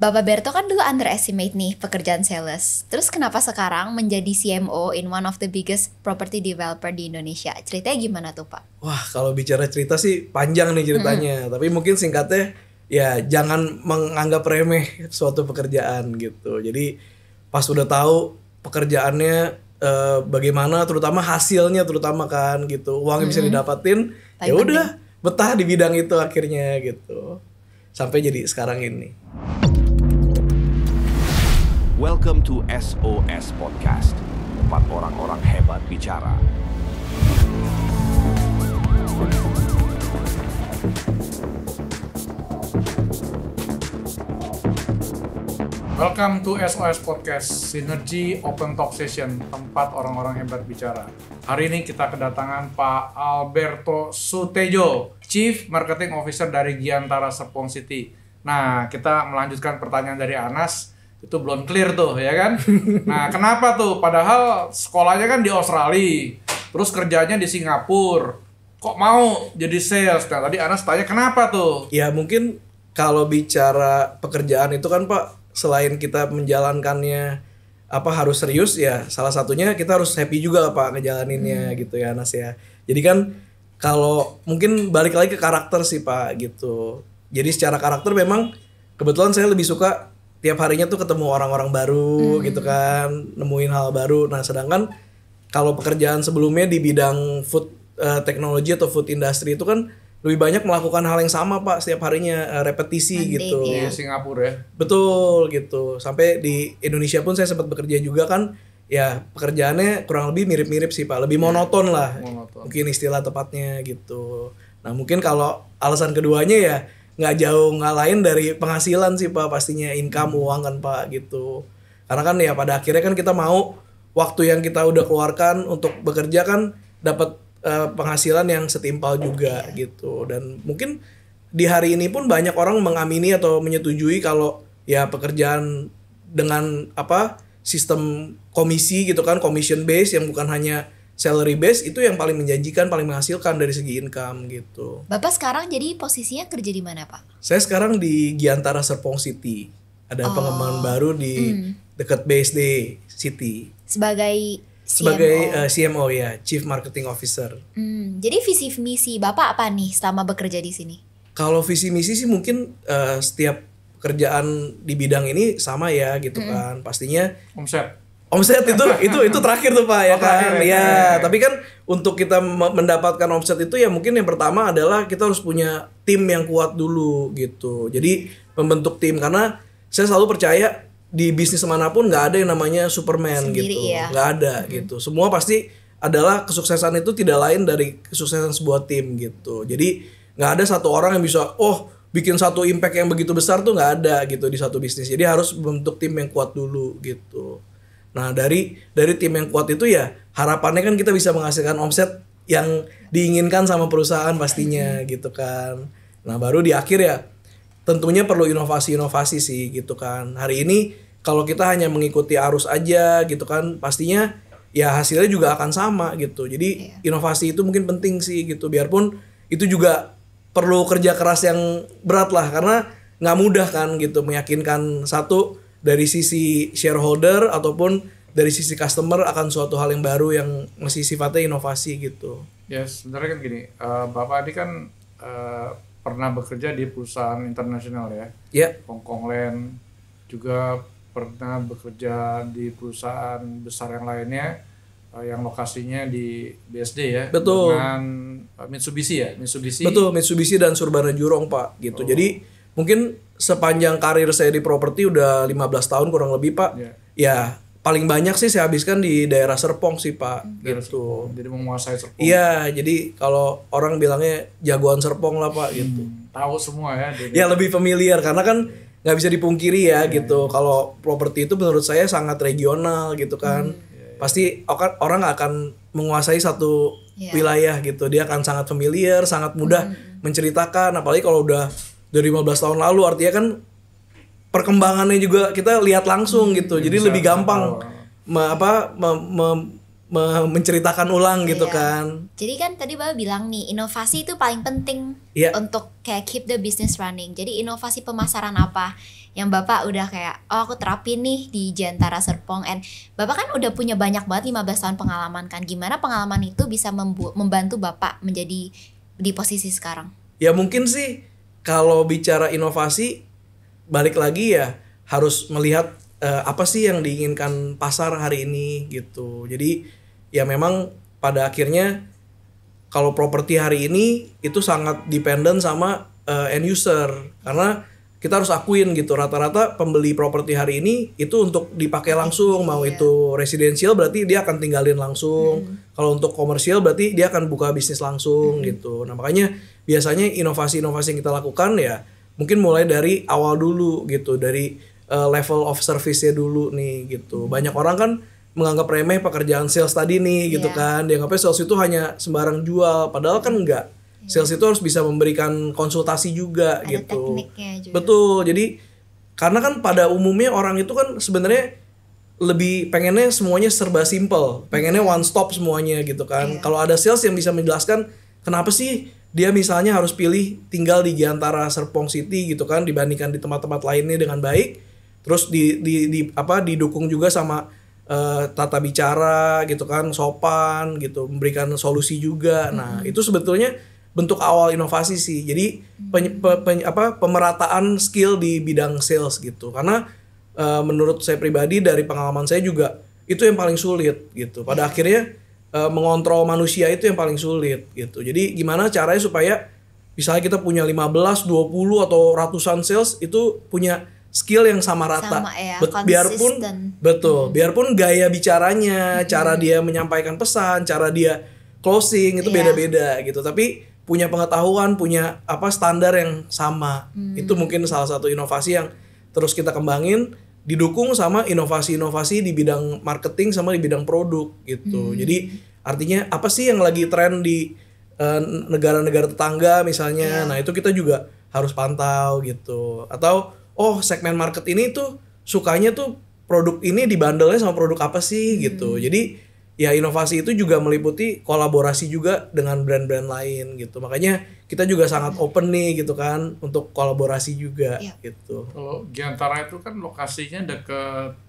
Bapak Berto kan dulu underestimate nih pekerjaan sales. Terus kenapa sekarang menjadi CMO in one of the biggest property developer di Indonesia? Ceritanya gimana tuh Pak? Wah, kalau bicara cerita sih panjang nih ceritanya. Tapi mungkin singkatnya ya jangan menganggap remeh suatu pekerjaan gitu. Jadi pas udah tahu pekerjaannya bagaimana, terutama hasilnya terutama kan gitu, uangnya bisa didapatin, ya udah betah di bidang itu akhirnya gitu. Sampai jadi sekarang ini. Welcome to SOS Podcast, tempat orang-orang hebat bicara. Welcome to SOS Podcast, Synergy Open Talk Session, tempat orang-orang hebat bicara. Hari ini kita kedatangan Pak Alberto Sutejo, Chief Marketing Officer dari Giantara Serpong City. Nah, kita melanjutkan pertanyaan dari Anas. Itu belum clear tuh, ya kan? Nah, kenapa tuh? Padahal sekolahnya kan di Australia, terus kerjanya di Singapura. Kok mau jadi sales? Nah, tadi Anas tanya kenapa tuh? Ya mungkin kalau bicara pekerjaan itu kan Pak, selain kita menjalankannya harus serius ya, salah satunya kita harus happy juga Pak ngejalaninnya gitu ya Anas ya. Jadi kan kalau mungkin balik lagi ke karakter sih Pak gitu. Jadi secara karakter memang kebetulan saya lebih suka tiap harinya tuh ketemu orang-orang baru gitu kan, nemuin hal baru. Nah sedangkan kalau pekerjaan sebelumnya di bidang food teknologi atau food industry itu kan lebih banyak melakukan hal yang sama Pak setiap harinya, repetisi gitu. Di Singapura ya? Betul gitu. Sampai di Indonesia pun saya sempat bekerja juga kan, ya pekerjaannya kurang lebih mirip-mirip sih Pak, lebih monoton lah. Mungkin istilah tepatnya gitu. Nah mungkin kalau alasan keduanya ya nggak jauh nggak lain dari penghasilan sih Pak, pastinya income uang kan Pak gitu. Karena kan ya pada akhirnya kan kita mau waktu yang kita udah keluarkan untuk bekerja kan dapat penghasilan yang setimpal juga gitu. Dan mungkin di hari ini pun banyak orang mengamini atau menyetujui kalau ya pekerjaan dengan sistem komisi gitu kan, commission base yang bukan hanya salary base itu yang paling menjanjikan, paling menghasilkan dari segi income gitu. Bapak sekarang jadi posisinya kerja di mana Pak? Saya sekarang di Giantara Serpong City. Ada pengembangan baru di dekat BSD City. Sebagai CMO ya, Chief Marketing Officer. Jadi visi misi Bapak apa nih selama bekerja di sini? Kalau visi misi sih mungkin setiap pekerjaan di bidang ini sama ya gitu kan. Pastinya omset itu terakhir tuh Pak ya kan. Ya, tapi kan untuk kita mendapatkan omset itu ya mungkin yang pertama adalah kita harus punya tim yang kuat dulu gitu. Jadi membentuk tim, karena saya selalu percaya di bisnis manapun nggak ada yang namanya Superman sendiri, gitu, ya. Nggak ada gitu. Semua pasti adalah kesuksesan itu tidak lain dari kesuksesan sebuah tim gitu. Jadi nggak ada satu orang yang bisa bikin satu impact yang begitu besar tuh nggak ada gitu di satu bisnis. Jadi harus membentuk tim yang kuat dulu gitu. Nah dari tim yang kuat itu ya harapannya kan kita bisa menghasilkan omset yang diinginkan sama perusahaan pastinya gitu kan. Nah baru di akhir ya tentunya perlu inovasi-inovasi sih gitu kan. Hari ini kalau kita hanya mengikuti arus aja gitu kan, pastinya ya hasilnya juga akan sama gitu. Jadi inovasi itu mungkin penting sih gitu. Biarpun itu juga perlu kerja keras yang berat lah, karena nggak mudah kan gitu meyakinkan satu dari sisi shareholder ataupun dari sisi customer akan suatu hal yang baru yang masih sifatnya inovasi gitu. Ya sebenarnya kan gini, Bapak ini kan pernah bekerja di perusahaan internasional ya, Hongkong Land, juga pernah bekerja di perusahaan besar yang lainnya, yang lokasinya di BSD ya. Betul. Dengan Mitsubishi ya, Betul, Mitsubishi dan Surbana Jurong Pak gitu. Jadi mungkin sepanjang karir saya di properti udah 15 tahun kurang lebih Pak. Ya paling banyak sih saya habiskan di daerah Serpong sih Pak gitu. Jadi menguasai Serpong. Iya, jadi kalau orang bilangnya jagoan Serpong lah Pak gitu. Tahu semua ya. Ya lebih familiar karena kan nggak bisa dipungkiri ya gitu. Kalau properti itu menurut saya sangat regional gitu kan. Pasti orang akan menguasai satu wilayah gitu. Dia akan sangat familiar, sangat mudah menceritakan. Apalagi kalau udah dari 15 tahun lalu, artinya kan perkembangannya juga kita lihat langsung gitu. Jadi lebih gampang menceritakan ulang gitu Iya. kan. Jadi kan tadi Bapak bilang nih, inovasi itu paling penting Iya. untuk kayak keep the business running. Jadi inovasi pemasaran apa yang Bapak udah kayak, oh aku terapin nih di Giantara Serpong. And Bapak kan udah punya banyak banget 15 tahun pengalaman kan. Gimana pengalaman itu bisa membantu Bapak menjadi di posisi sekarang? Ya mungkin sih kalau bicara inovasi, balik lagi ya harus melihat apa sih yang diinginkan pasar hari ini gitu. Jadi ya memang pada akhirnya kalau properti hari ini itu sangat dependent sama end user, karena kita harus akuin gitu, rata-rata pembeli properti hari ini itu untuk dipakai langsung, mau itu residential berarti dia akan tinggalin langsung, kalau untuk komersial berarti dia akan buka bisnis langsung gitu. Nah makanya biasanya inovasi-inovasi yang kita lakukan ya mungkin mulai dari awal dulu gitu, dari level of service-nya dulu nih gitu. Banyak orang kan menganggap remeh pekerjaan sales tadi nih gitu kan, dianggapnya sales itu hanya sembarang jual, padahal kan enggak. Sales itu harus bisa memberikan konsultasi juga Ada gitu. tekniknya juga. Betul. Jadi karena kan pada umumnya orang itu kan sebenarnya lebih pengennya semuanya serba simple, pengennya one stop semuanya gitu kan. Kalau ada sales yang bisa menjelaskan kenapa sih dia misalnya harus pilih tinggal di Giantara Serpong City gitu kan dibandingkan di tempat-tempat lainnya dengan baik, terus didukung juga sama tata bicara gitu kan, sopan gitu, memberikan solusi juga. Nah, itu sebetulnya bentuk awal inovasi sih. Jadi pemerataan skill di bidang sales gitu. Karena menurut saya pribadi dari pengalaman saya juga itu yang paling sulit gitu. Pada akhirnya mengontrol manusia itu yang paling sulit gitu. Jadi gimana caranya supaya misalnya kita punya 15, 20 atau ratusan sales itu punya skill yang sama rata. Sama ya, Biarpun konsisten. betul, biarpun gaya bicaranya, cara dia menyampaikan pesan, cara dia closing itu beda-beda gitu. Tapi punya pengetahuan, punya standar yang sama. Itu mungkin salah satu inovasi yang terus kita kembangin, didukung sama inovasi-inovasi di bidang marketing sama di bidang produk gitu. Jadi artinya apa sih yang lagi tren di negara-negara tetangga misalnya. Nah, itu kita juga harus pantau gitu. Atau segmen market ini tuh sukanya tuh produk ini dibandelnya sama produk apa sih gitu. Jadi ya inovasi itu juga meliputi kolaborasi juga dengan brand-brand lain gitu. Makanya kita juga sangat open nih gitu kan untuk kolaborasi juga gitu. Kalau Giantara itu kan lokasinya deket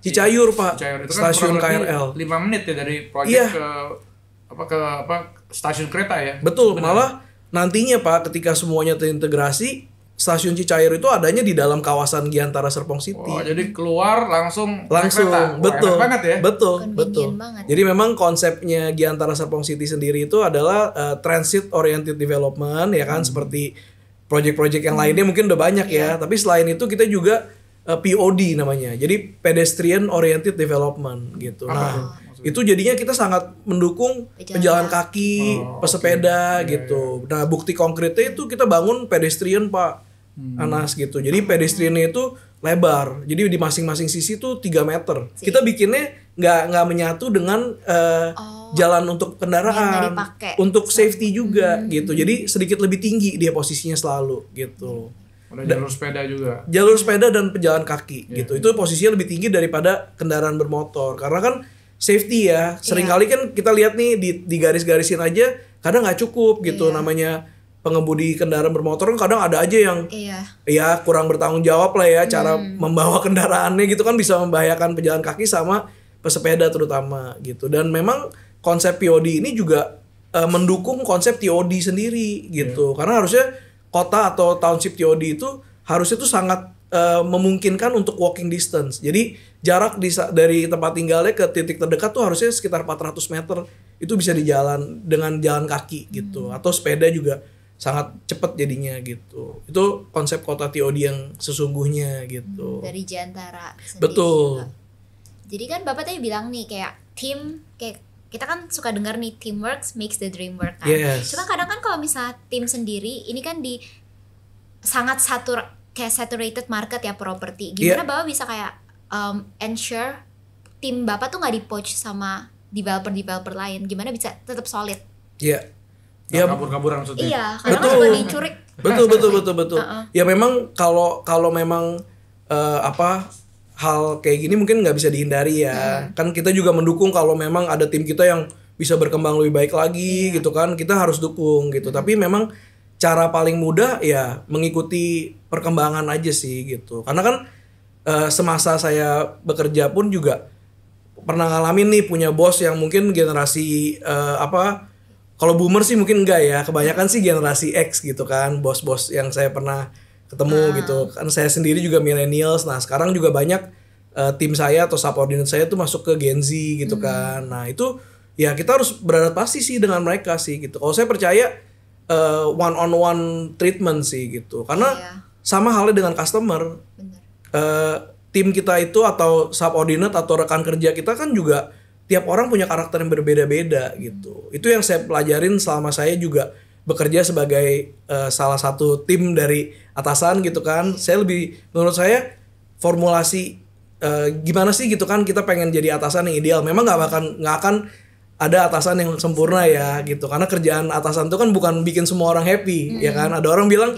Cicayur Pak, Cicayur itu stasiun kan kurang KRL. lebih 5 menit ya dari proyek ke stasiun kereta ya. Betul, malah nantinya Pak ketika semuanya terintegrasi, stasiun Cicayur itu adanya di dalam kawasan Giantara Serpong City. Oh, jadi keluar langsung naik Langsung, kereta. Wah, betul, enak banget ya. betul. Convenient banget. Jadi memang konsepnya Giantara Serpong City sendiri itu adalah transit oriented development ya kan, seperti proyek-proyek yang lainnya mungkin udah banyak ya. Tapi selain itu kita juga POD namanya, jadi pedestrian oriented development gitu. Nah, itu jadinya kita sangat mendukung pejalan kaki, pesepeda gitu. Nah, bukti konkretnya itu kita bangun pedestrian Pak. Anas gitu. Jadi pedestriannya itu lebar. Jadi di masing-masing sisi tuh 3 meter. Kita bikinnya nggak menyatu dengan jalan untuk kendaraan. Untuk safety juga gitu. Jadi sedikit lebih tinggi dia posisinya selalu gitu. Ada jalur sepeda juga. Jalur sepeda dan pejalan kaki gitu. Itu posisinya lebih tinggi daripada kendaraan bermotor. Karena kan safety ya. Seringkali kan kita lihat nih di garis-garisin aja kadang nggak cukup gitu. Namanya pengemudi kendaraan bermotor kan kadang ada aja yang ya kurang bertanggung jawab lah ya cara membawa kendaraannya gitu kan, bisa membahayakan pejalan kaki sama pesepeda terutama gitu. Dan memang konsep POD ini juga mendukung konsep TOD sendiri gitu. Karena harusnya kota atau township TOD itu harusnya tuh sangat memungkinkan untuk walking distance. Jadi jarak dari tempat tinggalnya ke titik terdekat tuh harusnya sekitar 400 meter. Itu bisa dengan jalan kaki gitu. Atau sepeda juga sangat cepat jadinya gitu. Itu konsep kota TOD yang sesungguhnya gitu. Dari Giantara sendiri. Betul. Juga. Jadi kan Bapak tadi bilang nih kayak tim, kayak kita kan suka dengar nih teamwork makes the dream work kan. Yes. Cuma kadang kan kalau misalnya tim sendiri ini kan di sangat kayak saturated market ya properti. Gimana Bapak bisa kayak ensure tim Bapak tuh nggak di-poach sama developer lain? Gimana bisa tetap solid? Iya. Ya, kabur-kaburan maksudnya. Iya, kadang kan suka dicurik. Betul. Ya memang kalau memang hal kayak gini mungkin nggak bisa dihindari ya. Kan kita juga mendukung kalau memang ada tim kita yang bisa berkembang lebih baik lagi gitu kan, kita harus dukung gitu. Tapi memang cara paling mudah ya mengikuti perkembangan aja sih gitu. Karena kan semasa saya bekerja pun juga pernah ngalamin nih punya bos yang mungkin generasi kalau boomer sih mungkin enggak ya, kebanyakan sih generasi X gitu kan, bos-bos yang saya pernah ketemu gitu. Kan saya sendiri juga millennials. Nah, sekarang juga banyak tim saya atau subordinate saya tuh masuk ke Gen Z gitu kan. Nah, itu ya kita harus beradaptasi sih dengan mereka sih gitu. Kalau saya percaya one on one treatment sih gitu. Karena sama halnya dengan customer. Tim kita itu atau subordinate atau rekan kerja kita kan juga tiap orang punya karakter yang berbeda-beda gitu. Itu yang saya pelajarin selama saya juga bekerja sebagai salah satu tim dari atasan gitu kan. Saya menurut saya formulasi gimana sih gitu kan kita pengen jadi atasan yang ideal. Memang nggak akan ada atasan yang sempurna ya gitu. Karena kerjaan atasan itu kan bukan bikin semua orang happy ya kan. Ada orang bilang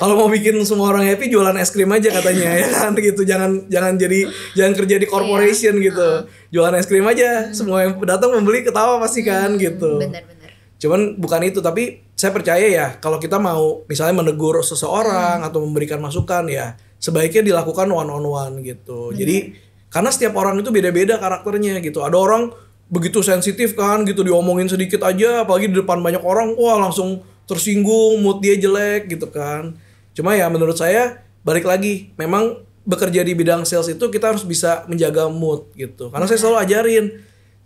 kalau mau bikin semua orang happy jualan es krim aja katanya ya kan gitu. Jangan kerja di corporation gitu. Jualan es krim aja. Semua yang datang membeli ketawa pasti kan gitu. Benar-benar. Cuman bukan itu, tapi saya percaya ya kalau kita mau misalnya menegur seseorang atau memberikan masukan ya sebaiknya dilakukan one on one gitu. Jadi karena setiap orang itu beda-beda karakternya gitu. Ada orang begitu sensitif kan gitu, diomongin sedikit aja apalagi di depan banyak orang wah langsung tersinggung, mood dia jelek gitu kan. Cuma ya menurut saya balik lagi memang bekerja di bidang sales itu kita harus bisa menjaga mood gitu. Karena saya selalu ajarin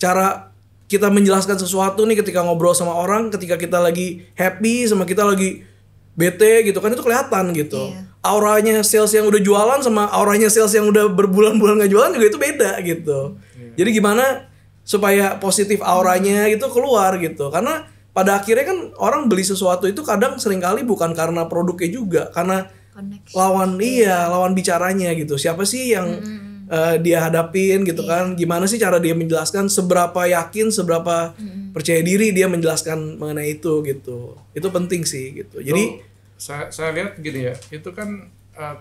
cara kita menjelaskan sesuatu nih ketika ngobrol sama orang, ketika kita lagi happy sama kita lagi bete gitu kan itu kelihatan gitu. Auranya sales yang udah jualan sama auranya sales yang udah berbulan-bulan gak jualan juga itu beda gitu. Jadi gimana supaya positif auranya itu keluar gitu. Karena pada akhirnya kan orang beli sesuatu itu kadang seringkali bukan karena produknya juga, karena lawan bicaranya gitu. Siapa sih yang dia hadapin gitu kan? Gimana sih cara dia menjelaskan, seberapa yakin, seberapa percaya diri dia menjelaskan mengenai itu gitu. Itu penting sih gitu. Jadi saya lihat gini ya, itu kan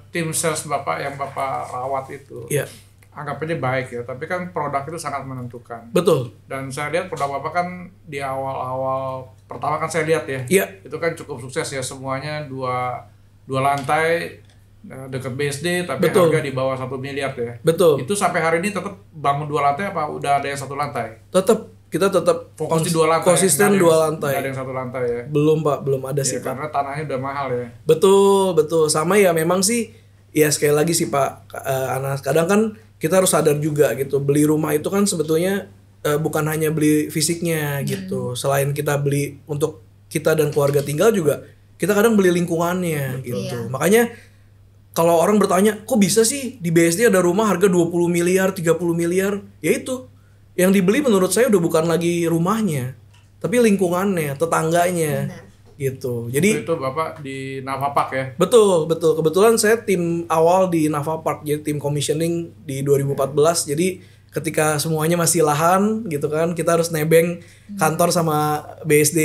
tim sales Bapak yang Bapak rawat itu. Iya. Anggap aja baik ya, tapi kan produk itu sangat menentukan. Betul. Dan saya lihat produk Bapak kan di awal-awal pertama kan saya lihat ya, itu kan cukup sukses ya, semuanya dua lantai dekat BSD tapi harga di bawah 1 miliar ya. Betul. Itu sampai hari ini tetap bangun 2 lantai apa udah ada yang 1 lantai? Kita tetap fokus di 2 lantai. Konsisten 2 lantai. Nggak ada yang 1 lantai ya. Belum Pak, belum ada sih Pak. Karena tanahnya udah mahal ya. Betul. Sama ya memang sih ya sekali lagi sih Pak Anas, kadang kan kita harus sadar juga gitu, beli rumah itu kan sebetulnya bukan hanya beli fisiknya gitu. Selain kita beli untuk kita dan keluarga tinggal juga kita kadang beli lingkungannya gitu. Makanya kalau orang bertanya, kok bisa sih di BSD ada rumah harga 20 miliar, 30 miliar? Ya itu, yang dibeli menurut saya udah bukan lagi rumahnya, tapi lingkungannya, tetangganya. Gitu. Jadi itu Bapak di Nafa Park ya? Betul. Kebetulan saya tim awal di Nafa Park, jadi tim commissioning di 2014. Jadi ketika semuanya masih lahan gitu kan, kita harus nebeng kantor sama BSD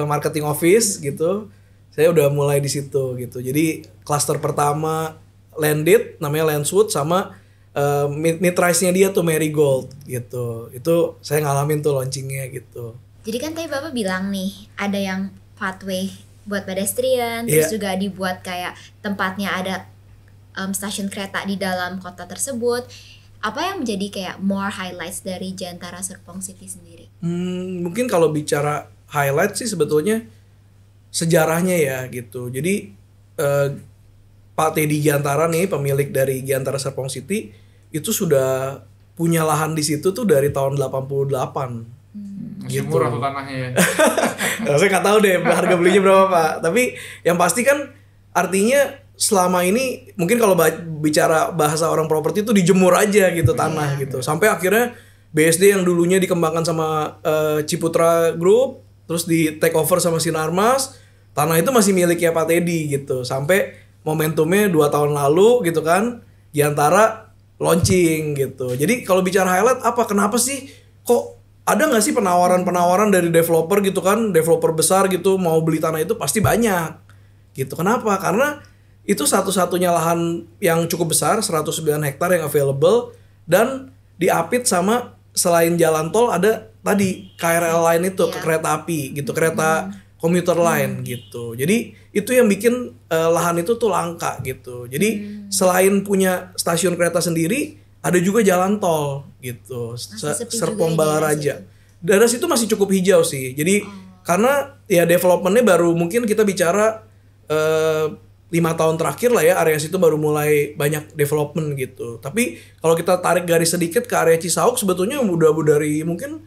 marketing office gitu. Saya udah mulai di situ gitu. Jadi klaster pertama Landed namanya Landswood sama mid-rise-nya dia tuh Marigold gitu. Itu saya ngalamin tuh launchingnya gitu. Jadi kan tadi Bapak bilang nih ada yang pathway buat pedestrian, terus juga dibuat kayak tempatnya ada stasiun kereta di dalam kota tersebut. Apa yang menjadi kayak more highlights dari Giantara Serpong City sendiri? Mungkin kalau bicara highlight sih sebetulnya sejarahnya ya gitu. Jadi Pak Teddy Giantara nih, pemilik dari Giantara Serpong City, itu sudah punya lahan di situ tuh dari tahun 88. Masih Gitu. murah tuh tanahnya ya. Nah, saya nggak tahu deh harga belinya berapa Pak. Tapi yang pasti kan artinya selama ini mungkin kalau bicara bahasa orang properti itu dijemur aja gitu tanah gitu. Sampai akhirnya BSD yang dulunya dikembangkan sama Ciputra Group, terus di take over sama Sinarmas, tanah itu masih miliknya Pak Teddy gitu. Sampai momentumnya 2 tahun lalu gitu kan, Giantara launching gitu. Jadi kalau bicara highlight apa? Kenapa sih kok ada nggak sih penawaran dari developer gitu kan, developer besar gitu mau beli tanah itu pasti banyak gitu. Kenapa? Karena itu satu-satunya lahan yang cukup besar 109 hektar yang available, dan diapit sama selain jalan tol ada tadi KRL line itu, ke kereta api gitu, kereta komuter line gitu. Jadi itu yang bikin lahan itu tuh langka gitu. Jadi selain punya stasiun kereta sendiri, ada juga jalan tol gitu. Serpong Balaraja. Daerah situ masih cukup hijau sih. Jadi karena ya developmentnya baru, mungkin kita bicara 5 tahun terakhir lah ya, area situ baru mulai banyak development gitu. Tapi kalau kita tarik garis sedikit ke area Cisauk, sebetulnya udah dari mungkin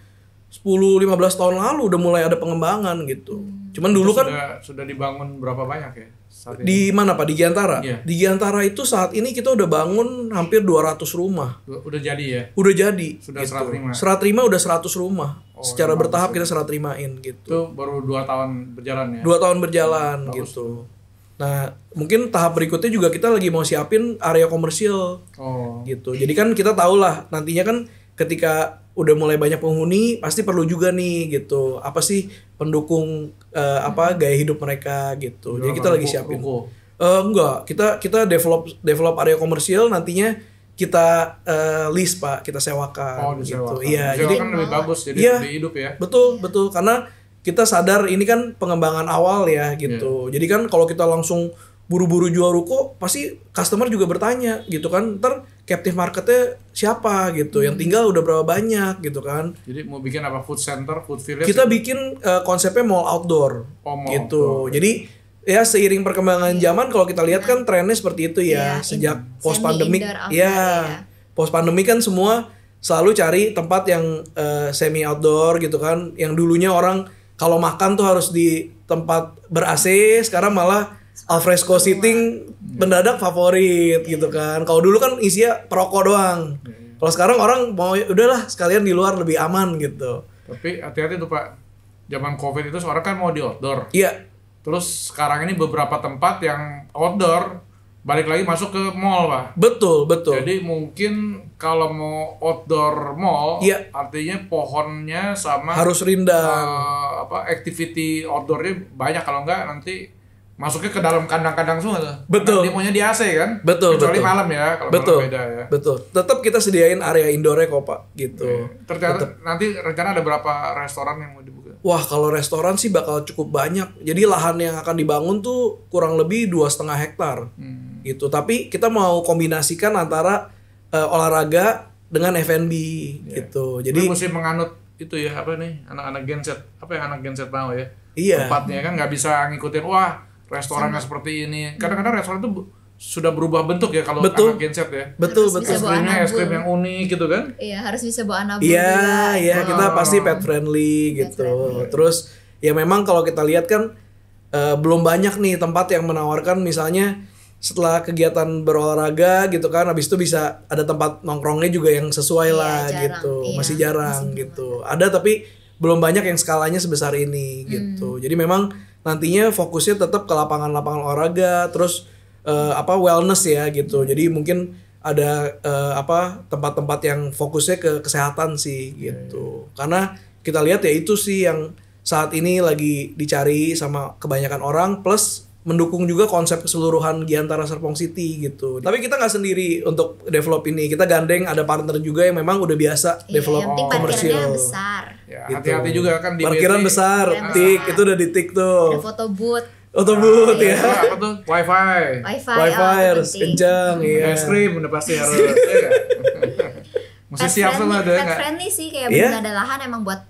10-15 tahun lalu udah mulai ada pengembangan gitu. Cuman dulu kan sudah dibangun berapa banyak ya saat ini? di mana Pak? Di Giantara? Iya. Di Giantara itu saat ini kita udah bangun hampir 200 rumah. Udah jadi ya? Udah jadi. Sudah gitu. serah terima? Serah terima udah 100 rumah. Secara bertahap kita serah terimain gitu. Itu baru 2 tahun berjalan ya? 2 tahun berjalan gitu. Nah, mungkin tahap berikutnya juga kita lagi mau siapin area komersial. Gitu. Jadi kan kita tahu lah nantinya kan ketika udah mulai banyak penghuni pasti perlu juga nih gitu. Apa sih pendukung gaya hidup mereka gitu. Jadi kita lagi siapin. Enggak, kita develop area komersial, nantinya kita lease Pak, kita sewakan gitu. Iya, jadi kan lebih bagus, jadi lebih hidup ya. Betul, karena kita sadar ini kan pengembangan awal ya gitu. Jadi kan kalau kita langsung buru-buru jual ruko, pasti customer juga bertanya gitu kan. Ntar captive marketnya siapa gitu, yang tinggal udah berapa banyak gitu kan. Jadi mau bikin apa, food center, food village? Kita bikin konsepnya mall outdoor gitu. Jadi ya seiring perkembangan zaman, kalau kita lihat kan trennya seperti itu ya. Sejak post pandemic post pandemic kan semua selalu cari tempat yang semi outdoor gitu kan. Yang dulunya orang kalau makan tuh harus di tempat ber-AC, sekarang malah alfresco seating mendadak favorit gitu kan. Kalau dulu kan isinya perokok doang. Kalau sekarang orang mau udahlah sekalian di luar lebih aman gitu. Tapi hati-hati tuh Pak. Zaman Covid itu seorang kan mau di outdoor. Iya. Terus sekarang ini beberapa tempat yang outdoor balik lagi masuk ke mall Pak. Betul. Jadi mungkin kalau mau outdoor mall, artinya pohonnya sama harus rindang. Activity outdoornya banyak, kalau enggak nanti masuknya ke dalam kandang-kandang semua tuh. Betul. Dia maunya di AC kan? Kecuali malam ya, kalau malam beda ya. Betul. Tetap kita sediain area indoornya kok Pak, gitu. Nanti rencana ada berapa restoran yang mau dibuka? Wah, kalau restoran sih bakal cukup banyak. Jadi lahan yang akan dibangun tuh kurang lebih 2,5 hektar. Gitu. Tapi kita mau kombinasikan antara olahraga dengan F&B gitu. Jadi mesti menganut itu ya, apa nih, anak-anak genset. Apa yang anak genset mau ya? Iya. Tempatnya kan nggak bisa ngikutin, wah restorannya seperti ini. Kadang-kadang restoran itu sudah berubah bentuk ya kalau anak genset ya. Betul. Es krim yang unik gitu kan. Iya, harus bisa bawa anabul. Iya, kita pasti pet friendly gitu. Terus ya memang kalau kita lihat kan belum banyak nih tempat yang menawarkan misalnya setelah kegiatan berolahraga gitu kan, habis itu bisa ada tempat nongkrongnya juga yang sesuai lah gitu. Masih jarang gitu. Ada tapi belum banyak yang skalanya sebesar ini gitu. Jadi memang nantinya fokusnya tetap ke lapangan-lapangan olahraga, terus wellness ya gitu. Jadi mungkin ada tempat-tempat yang fokusnya ke kesehatan sih gitu. Karena kita lihat ya itu sih yang saat ini lagi dicari sama kebanyakan orang, plus mendukung juga konsep keseluruhan Giantara Serpong City gitu. Tapi kita nggak sendiri untuk develop ini. Kita gandeng ada partner juga yang memang udah biasa develop komersial. Besar. Ya, hati-hati juga kan di parkiran besar, tik itu udah di tik tuh. Ada foto booth. Ya. Apa tuh? Wifi harus kencang ya. Es krim udah pasti harus. Mesti siap semua deh. Pet friendly sih, kayak bener ada lahan emang buat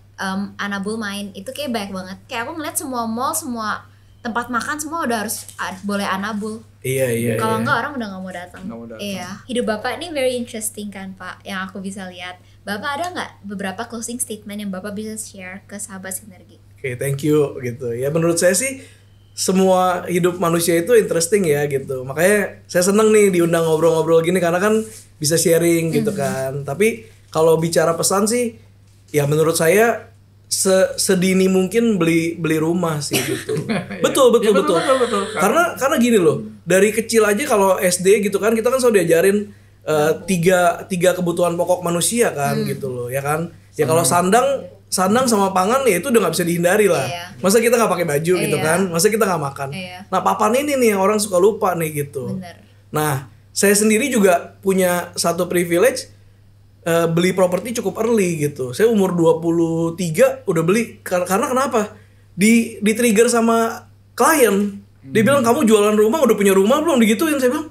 anabul main. Itu kayak baik banget. Kayak aku ngeliat semua mall, semua tempat makan semua udah harus boleh anabul. Iya. Kalau enggak orang udah nggak mau datang. Iya. Hidup Bapak ini very interesting kan Pak, yang aku bisa lihat. Bapak ada nggak beberapa closing statement yang Bapak bisa share ke sahabat Sinergi? Oke, thank you gitu. Ya menurut saya sih semua hidup manusia itu interesting ya gitu. Makanya saya seneng nih diundang ngobrol-ngobrol gini karena kan bisa sharing gitu kan. Tapi kalau bicara pesan sih, ya menurut saya sedini mungkin beli rumah sih gitu. Betul. Karena gini loh, dari kecil aja kalau SD gitu kan kita kan selalu diajarin tiga kebutuhan pokok manusia kan gitu loh ya kan. Ya kalau sandang sandang sama pangan ya itu udah nggak bisa dihindari lah. Iya. Masa kita nggak pakai baju gitu Iya. kan? Masa kita nggak makan? Iya. Nah papan ini nih yang orang suka lupa nih gitu. Bener. Nah saya sendiri juga punya satu privilege beli properti cukup early gitu. Saya umur 23 udah beli karena kenapa? Di trigger sama klien. Dia bilang kamu jualan rumah udah punya rumah belum digituin. Saya bilang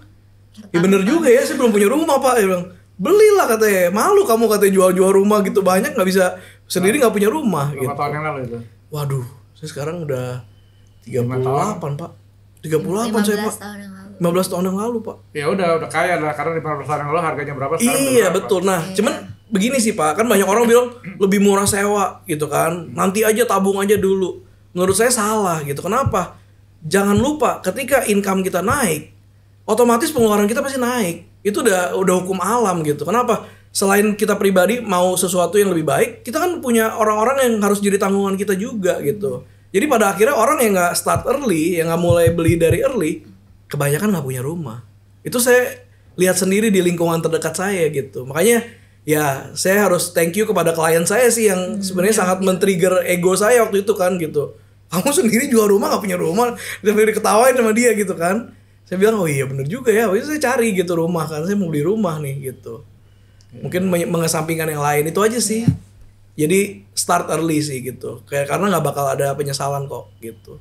ya bener juga ya, saya belum punya rumah Pak. Dia bilang belilah katanya, malu kamu katanya jual-jual rumah gitu banyak nggak bisa sendiri nggak punya rumah. Berapa Gitu. tahun yang lalu itu? Waduh, saya sekarang udah 5 tahun. 38 Pak. 38 saya Pak. 15 tahun yang lalu. 15 tahun yang lalu Pak. Ya udah kaya lah karena 15 tahun yang lalu harganya berapa sekarang Iya berapa? betul. Nah, cuman begini sih Pak, kan banyak orang bilang lebih murah sewa gitu kan. Nanti aja tabung aja dulu. Menurut saya salah gitu. Kenapa? Jangan lupa ketika income kita naik, otomatis pengeluaran kita pasti naik. Itu udah hukum alam gitu. Kenapa? Selain kita pribadi mau sesuatu yang lebih baik, kita kan punya orang-orang yang harus jadi tanggungan kita juga gitu. Jadi pada akhirnya orang yang nggak start early, yang nggak mulai beli dari early, kebanyakan nggak punya rumah. Itu saya lihat sendiri di lingkungan terdekat saya gitu. Makanya ya saya harus thank you kepada klien saya sih yang sebenarnya sangat men-trigger ego saya waktu itu kan gitu. Kamu sendiri jual rumah nggak punya rumah, dan diketawain sama dia gitu kan. Saya bilang oh iya bener juga ya, saya cari gitu rumah kan, saya mau beli rumah nih gitu. Mungkin mengesampingkan yang lain itu aja sih. Jadi start early sih gitu. Kayak karena nggak bakal ada penyesalan kok gitu.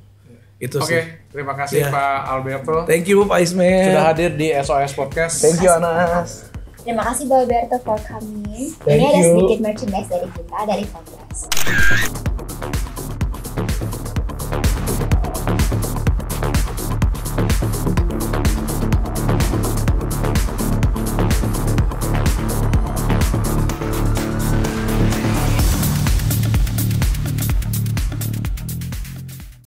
Itu Oke, sih. terima kasih Iya. Pak Alberto Thank you Pak Ismail. sudah hadir di SOS Podcast. Thank you Anas. Terima kasih Mbak Alberto for coming. Thank Ini ada you. sedikit merchandise dari kita dari podcast.